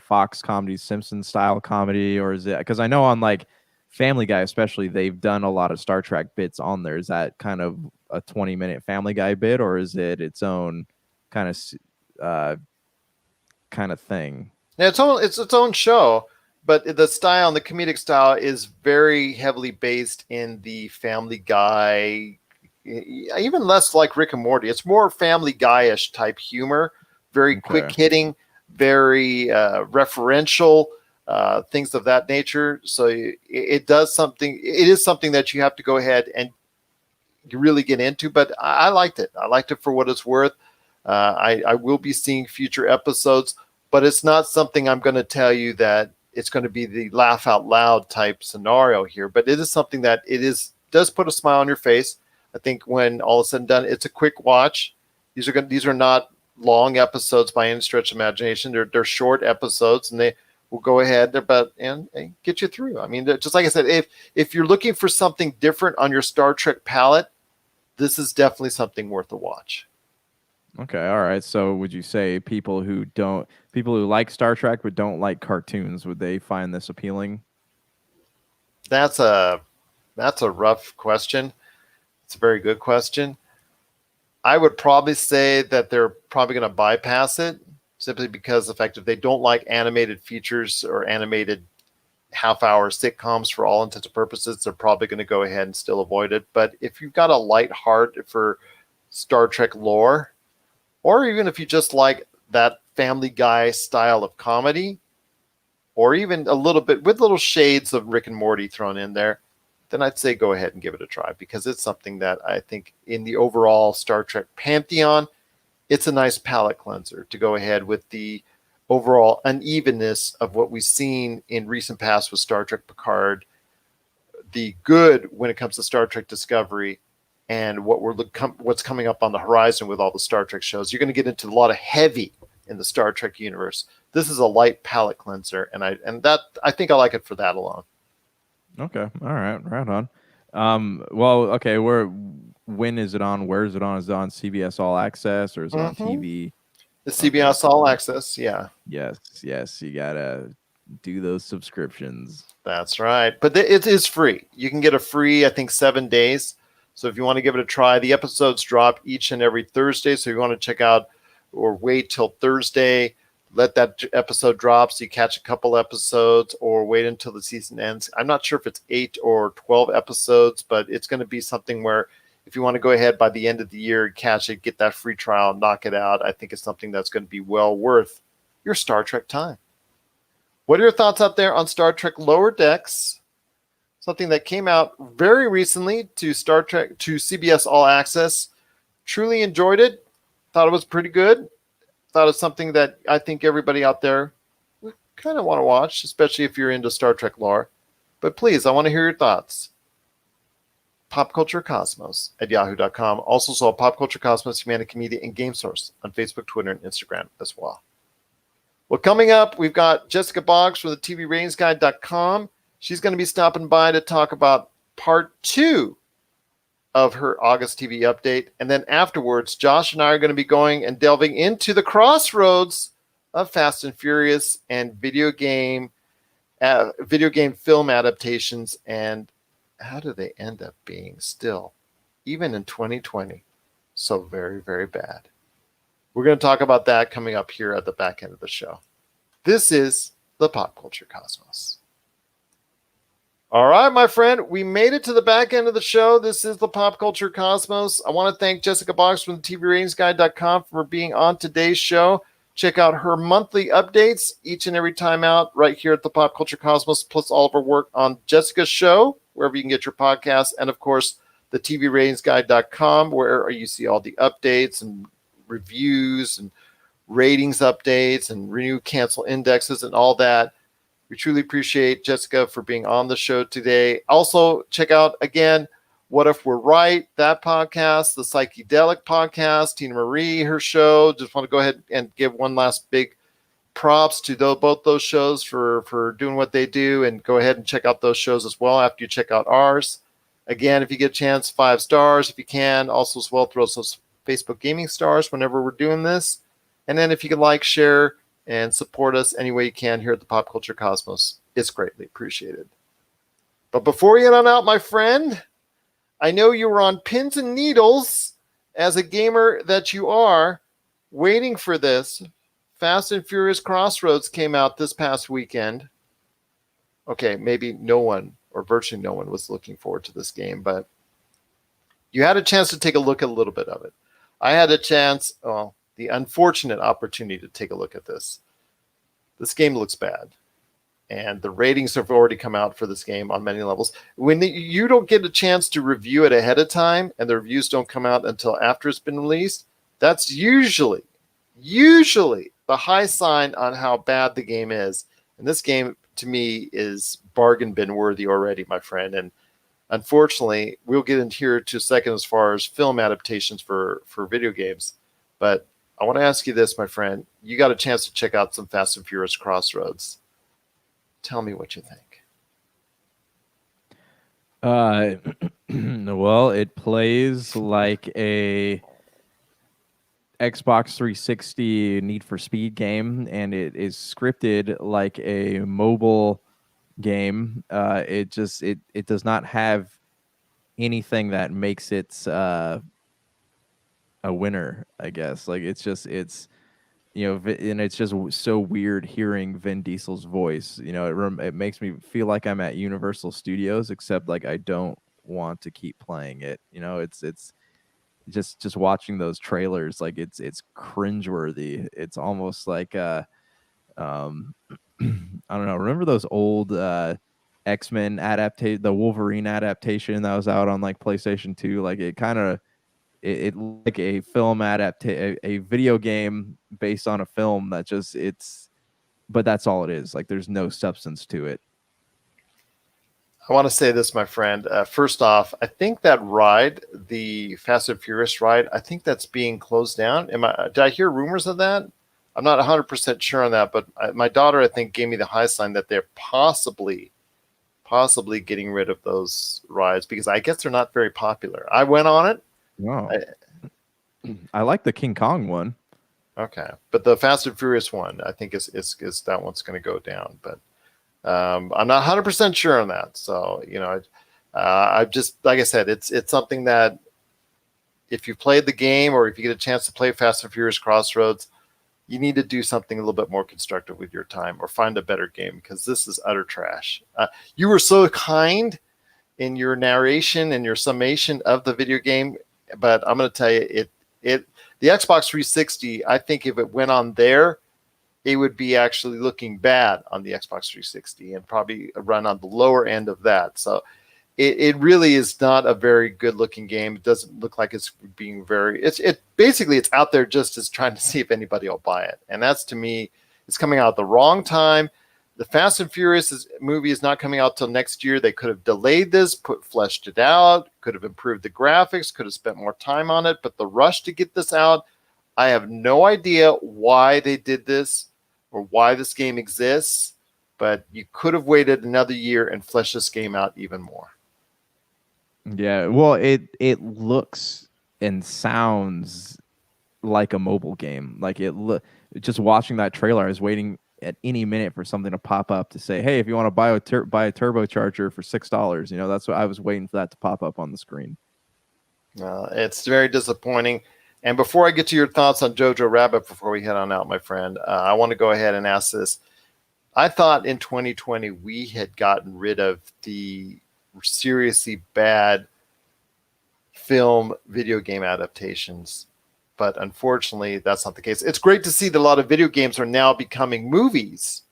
Fox comedy, Simpsons style comedy, or is it, because I know on Family Guy especially, they've done a lot of Star Trek bits on there. Is that kind of a 20-minute Family Guy bit, or is it its own kind of kind of thing. Yeah, it's its own show, but the style and the comedic style is very heavily based in the Family Guy, even less like Rick and Morty. It's more Family Guy-ish type humor, very quick hitting, very referential, things of that nature. So it does something. It is something that you have to go ahead and you really get into. But I liked it. I liked it for what it's worth. I will be seeing future episodes, but it's not something I'm going to tell you that it's going to be the laugh out loud type scenario here. But it is something that does put a smile on your face. I think when all is said and done, it's a quick watch. These are not long episodes by any stretch of imagination. They're short episodes, and they will go ahead and get you through. I mean, just like I said, if you're looking for something different on your Star Trek palette, this is definitely something worth a watch. Okay, all right. So would you say people who like Star Trek but don't like cartoons, would they find this appealing? That's a rough question. It's a very good question. I would probably say that they're probably going to bypass it simply because of the fact that they don't like animated features or animated half-hour sitcoms for all intents and purposes. They're probably going to go ahead and still avoid it. But if you've got a light heart for Star Trek lore, or even if you just like that Family Guy style of comedy, or even a little bit with little shades of Rick and Morty thrown in there, then I'd say go ahead and give it a try, because it's something that I think in the overall Star Trek pantheon, it's a nice palate cleanser to go ahead with the overall unevenness of what we've seen in recent past with Star Trek Picard, the good when it comes to Star Trek Discovery, and what's coming up on the horizon with all the Star Trek shows. You're going to get into a lot of heavy in the Star Trek universe. This is a light palate cleanser, and I think I like it for that alone. Okay, all right, right on. Well, okay, when is it on? Where is it on? Is it on CBS All Access, or is it on TV? The CBS All Access, yeah. Yes, you gotta do those subscriptions. That's right, but it is free. You can get a free, I think, 7 days. So if you want to give it a try, the episodes drop each and every Thursday. So if you want to check out or wait till Thursday, let that episode drop so you catch a couple episodes, or wait until the season ends. I'm not sure if it's 8 or 12 episodes, but it's going to be something where if you want to go ahead by the end of the year, catch it, get that free trial, knock it out, I think it's something that's going to be well worth your Star Trek time. What are your thoughts out there on Star Trek Lower Decks? Something that came out very recently to Star Trek, to CBS All Access. Truly enjoyed it. Thought it was pretty good. Thought it's something that I think everybody out there would kind of want to watch, especially if you're into Star Trek lore. But please, I want to hear your thoughts. popculturecosmos@yahoo.com. Also saw Pop Culture Cosmos, Humanic Media, and Game Source on Facebook, Twitter, and Instagram as well. Well, coming up, we've got Jessica Boggs from the TVRatingsGuide.com. She's going to be stopping by to talk about part 2 of her August TV update. And then afterwards, Josh and I are going to be going and delving into the crossroads of Fast and Furious and video game film adaptations, and how do they end up being still, even in 2020, so very, very bad. We're going to talk about that coming up here at the back end of the show. This is the Pop Culture Cosmos. All right, my friend, we made it to the back end of the show. This is the Pop Culture Cosmos. I want to thank Jessica Boggs from the TVRatingsGuide.com for being on today's show. Check out her monthly updates each and every time out right here at the Pop Culture Cosmos, plus all of her work on Jessica's show, wherever you can get your podcasts, and, of course, the TVRatingsGuide.com, where you see all the updates and reviews and ratings updates and renew cancel indexes and all that. We truly appreciate Jessica for being on the show today. Also, check out, again, What If We're Right, that podcast, the Psychedelic podcast, Tina Marie, her show. Just want to go ahead and give one last big props to both those shows for doing what they do, and go ahead and check out those shows as well after you check out ours. Again, if you get a chance, 5 stars if you can. Also, as well, throw those Facebook gaming stars whenever we're doing this. And then if you can like, share, and support us any way you can here at the Pop Culture Cosmos, it's greatly appreciated. But before you head on out, my friend, I know you were on pins and needles as a gamer that you are, waiting for this Fast and Furious Crossroads came out this past weekend. Okay, maybe no one or virtually no one was looking forward to this game, but you had a chance to take a look at a little bit of it. I had a chance, well, the unfortunate opportunity to take a look at this. This game looks bad, and the ratings have already come out for this game on many levels. When you don't get a chance to review it ahead of time, and the reviews don't come out until after it's been released, that's usually the high sign on how bad the game is. And this game, to me, is bargain bin worthy already, my friend. And unfortunately, we'll get into here in 2 seconds as far as film adaptations for video games. But I want to ask you this, my friend. You got a chance to check out some Fast and Furious Crossroads. Tell me what you think. Well, it plays like a Xbox 360 Need for Speed game, and it is scripted like a mobile game. It does not have anything that makes it a winner, I guess. Like it's and it's just so weird hearing Vin Diesel's voice. It makes me feel like I'm at Universal Studios, except like I don't want to keep playing it. It's just watching those trailers, like it's cringeworthy. It's almost like I don't know. Remember those old X-Men adaptation, the Wolverine adaptation that was out on like PlayStation 2? Like it kind of it like a film a video game based on a film that just but that's all it is. Like there's no substance to it. I want to say this, my friend. First off, I think that ride, the Fast and Furious ride, I think that's being closed down. Did I hear rumors of that? I'm not 100% sure on that, but my daughter, I think, gave me the high sign that they're possibly getting rid of those rides because I guess they're not very popular. I went on it. Wow. I like the King Kong one. Okay, but the Fast and Furious one, I think is that one's going to go down, but I'm not 100% sure on that. So I just, like I said, it's something that if you played the game or if you get a chance to play Fast and Furious Crossroads, you need to do something a little bit more constructive with your time or find a better game because this is utter trash. You were so kind in your narration and your summation of the video game, but I'm going to tell you, the Xbox 360, I think if it went on there, it would be actually looking bad on the Xbox 360 and probably run on the lower end of that. So it really is not a very good looking game. It doesn't look like it's being basically it's out there just as trying to see if anybody will buy it. And that's, to me, it's coming out at the wrong time. The Fast and Furious movie is not coming out till next year. They could have delayed this, fleshed it out, could have improved the graphics, could have spent more time on it. But the rush to get this out, I have no idea why they did this or why this game exists. But you could have waited another year and fleshed this game out even more. Yeah, well, it looks and sounds like a mobile game. Like just watching that trailer, I was waiting at any minute for something to pop up to say, "Hey, if you want to buy a turbocharger for $6," that's what I was waiting for, that to pop up on the screen. It's very disappointing. And before I get to your thoughts on Jojo Rabbit, before we head on out, my friend, I want to go ahead and ask this. I thought in 2020 we had gotten rid of the seriously bad film video game adaptations, but unfortunately that's not the case. It's great to see that a lot of video games are now becoming movies,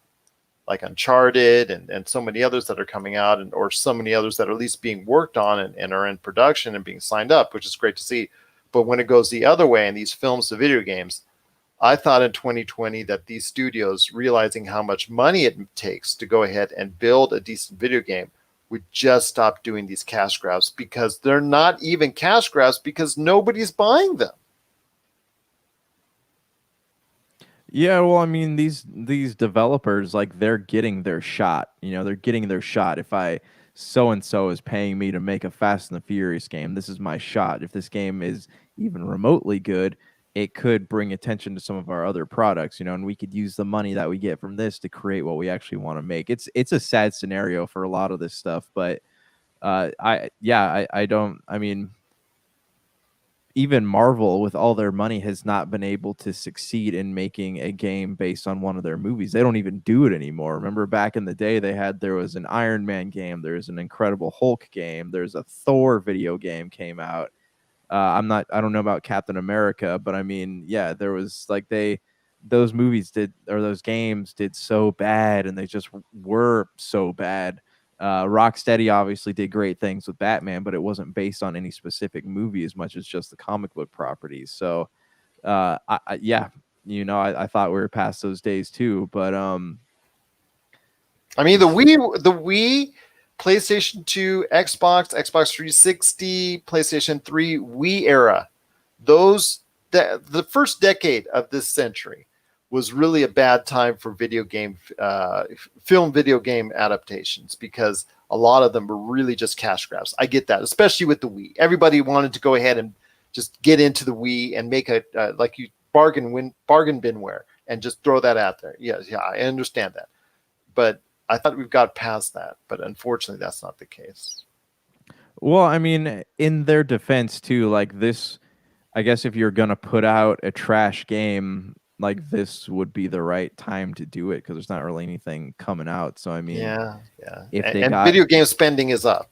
like Uncharted and so many others that are coming out, or so many others that are at least being worked on and are in production and being signed up, which is great to see. But when it goes the other way in these films to video games, I thought in 2020 that these studios, realizing how much money it takes to go ahead and build a decent video game, would just stop doing these cash grabs, because they're not even cash grabs because nobody's buying them. Yeah, well, I mean, these developers, like, they're getting their shot. They're getting their shot. If so and so is paying me to make a Fast and the Furious game, this is my shot. If this game is even remotely good, it could bring attention to some of our other products, and we could use the money that we get from this to create what we actually want to make. It's a sad scenario for a lot of this stuff, but I mean, even Marvel, with all their money, has not been able to succeed in making a game based on one of their movies. They don't even do it anymore. Remember back in the day, there was an Iron Man game, there's an Incredible Hulk game, there's a Thor video game came out. I don't know about Captain America, but I mean, yeah, there was like those movies did, or those games did so bad, and they just were so bad. Rocksteady obviously did great things with Batman, but it wasn't based on any specific movie as much as just the comic book properties. So, yeah, I thought we were past those days too, but I mean, the Wii, PlayStation 2, Xbox 360, PlayStation 3, Wii era, those the first decade of this century was really a bad time for film video game adaptations, because a lot of them were really just cash grabs. I get that, especially with the Wii. Everybody wanted to go ahead and just get into the Wii and make a like you bargain binware and just throw that out there. Yeah, I understand that, but I thought we've got past that. But unfortunately, that's not the case. well, I mean, in their defense too, like this, I guess if you're gonna put out a trash game, like this would be the right time to do it because there's not really anything coming out. So I mean, Yeah, if they and got video game spending is up.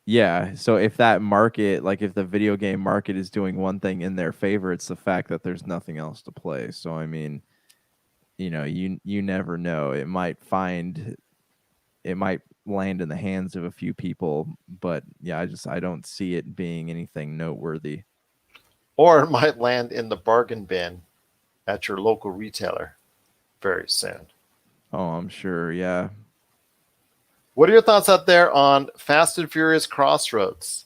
yeah, so if that market, like if the video game market is doing one thing in their favor, it's the fact that there's nothing else to play. So I mean, you never know. It might land in the hands of a few people, but yeah, I don't see it being anything noteworthy. Or it might land in the bargain bin at your local retailer very soon. Oh, I'm sure. Yeah. What are your thoughts out there on Fast and Furious Crossroads?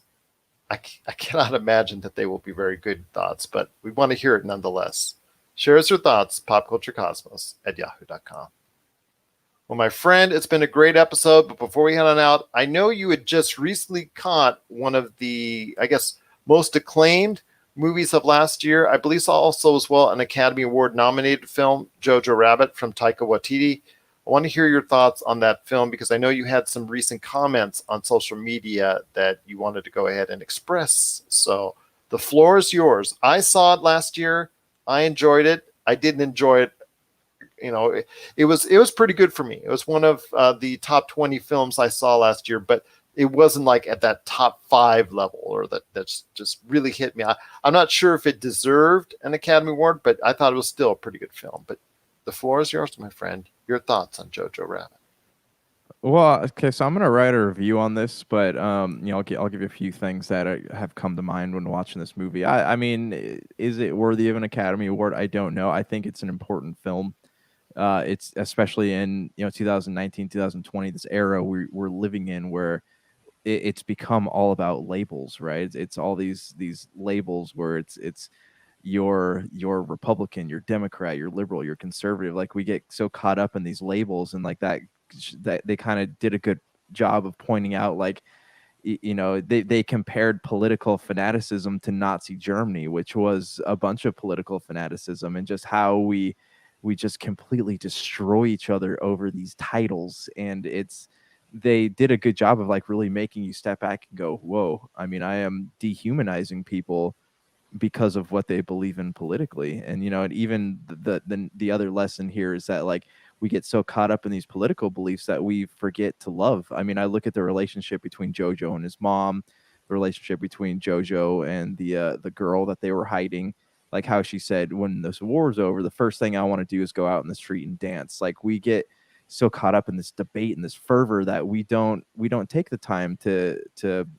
I cannot imagine that they will be very good thoughts, but we want to hear it nonetheless. Share us your thoughts, popculturecosmos at yahoo.com. Well, my friend, it's been a great episode, but before we head on out, I know you had just recently caught one of the, I guess, most acclaimed movies of last year. I believe also as well an Academy Award nominated film, Jojo Rabbit from Taika Waititi. I want to hear your thoughts on that film because I know you had some recent comments on social media that you wanted to go ahead and express. So the floor is yours. I saw it last year. I enjoyed it. I didn't enjoy it. It was pretty good for me. It was one of the top 20 films I saw last year, but it wasn't like at that top 5 level, or that's just really hit me. I'm not sure if it deserved an Academy Award, but I thought it was still a pretty good film. But the floor is yours, my friend. Your thoughts on Jojo Rabbit? Well, okay, so I'm gonna write a review on this, but I'll give you a few things that have come to mind when watching this movie. I mean, is it worthy of an Academy Award? I don't know. I think it's an important film. It's especially in 2019, 2020, this era we're living in, where it's become all about labels, right? It's all these labels where it's you're Republican, you're Democrat, you're liberal, you're conservative. Like we get so caught up in these labels, and like that they kind of did a good job of pointing out, like they compared political fanaticism to Nazi Germany, which was a bunch of political fanaticism, and just how we just completely destroy each other over these titles. And they did a good job of like really making you step back and go, whoa, I mean, I am dehumanizing people because of what they believe in politically. And and even the other lesson here is that like we get so caught up in these political beliefs that we forget to love. I mean, I look at the relationship between Jojo and his mom, the relationship between Jojo and the girl that they were hiding, like how she said, when this war's over, the first thing I want to do is go out in the street and dance. Like we get so caught up in this debate and this fervor that we don't take the time to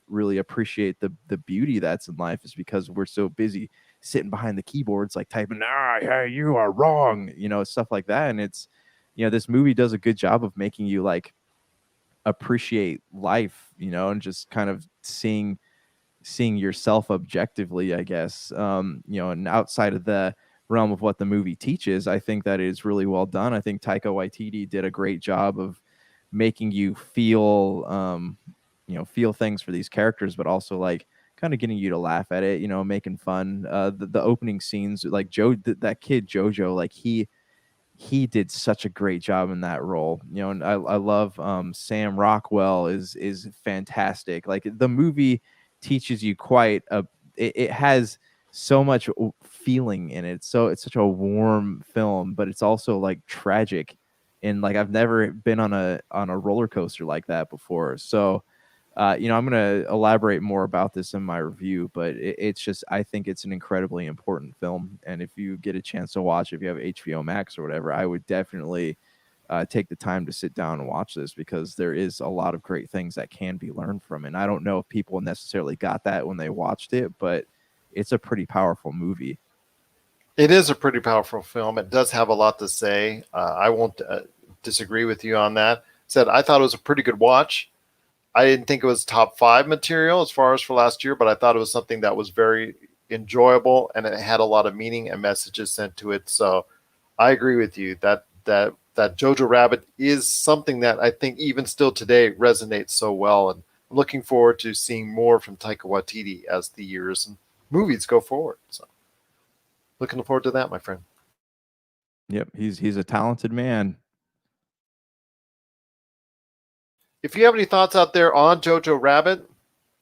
really appreciate the beauty that's in life, is because we're so busy sitting behind the keyboards, like typing, yeah, you are wrong, stuff like that. And it's this movie does a good job of making you like appreciate life, and just kind of seeing yourself objectively, I guess. And outside of the realm of what the movie teaches, I think that is really well done. I think Taika Waititi did a great job of making you feel things for these characters, but also like kind of getting you to laugh at it, making fun. The opening scenes, like that kid Jojo, like he did such a great job in that role, and I love Sam Rockwell is fantastic. Like the movie teaches you quite it has so much feeling in it. So it's such a warm film, but it's also like tragic, and like I've never been on a roller coaster like that before. So I'm going to elaborate more about this in my review, but it's just, I think it's an incredibly important film. And if you get a chance to watch, if you have HBO Max or whatever, I would definitely take the time to sit down and watch this, because there is a lot of great things that can be learned from it. And I don't know if people necessarily got that when they watched it, but it's a pretty powerful movie. It is a pretty powerful film. It does have a lot to say. I won't disagree with you on that. Said I thought it was a pretty good watch. I didn't think it was top 5 material as far as for last year, but I thought it was something that was very enjoyable, and it had a lot of meaning and messages sent to it. So I agree with you that Jojo Rabbit is something that I think even still today resonates so well. And I'm looking forward to seeing more from Taika Waititi as the years and movies go forward. So looking forward to that, my friend. Yep, he's a talented man. If you have any thoughts out there on Jojo Rabbit,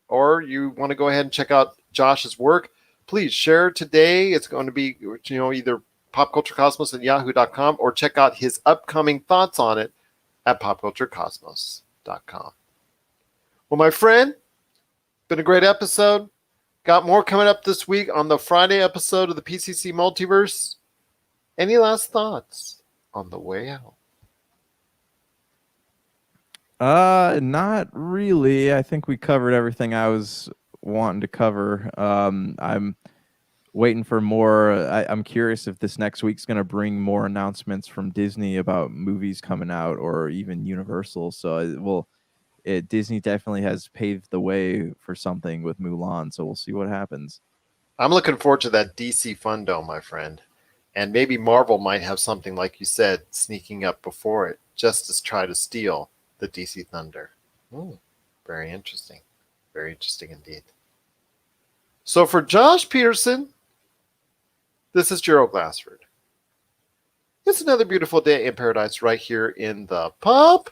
or you want to go ahead and check out Josh's work, please share today. It's going to be, either popculturecosmos at yahoo.com, or check out his upcoming thoughts on it at popculturecosmos.com. Well, my friend, been a great episode. Got more coming up this week on the Friday episode of the PCC Multiverse. Any last thoughts on the way out? Not really. I think we covered everything I was wanting to cover. I'm waiting for more. I'm curious if this next week's going to bring more announcements from Disney about movies coming out, or even Universal. So Disney definitely has paved the way for something with Mulan. So we'll see what happens. I'm looking forward to that DC Fundo, my friend. And maybe Marvel might have something, like you said, sneaking up before it, just to try to steal the DC Thunder. Very interesting. Very interesting indeed. So for Josh Peterson, this is Gerald Glassford. It's another beautiful day in paradise right here in the Pop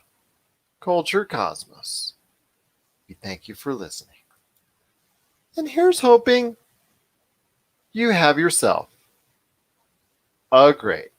Culture Cosmos. We thank you for listening. And here's hoping you have yourself a great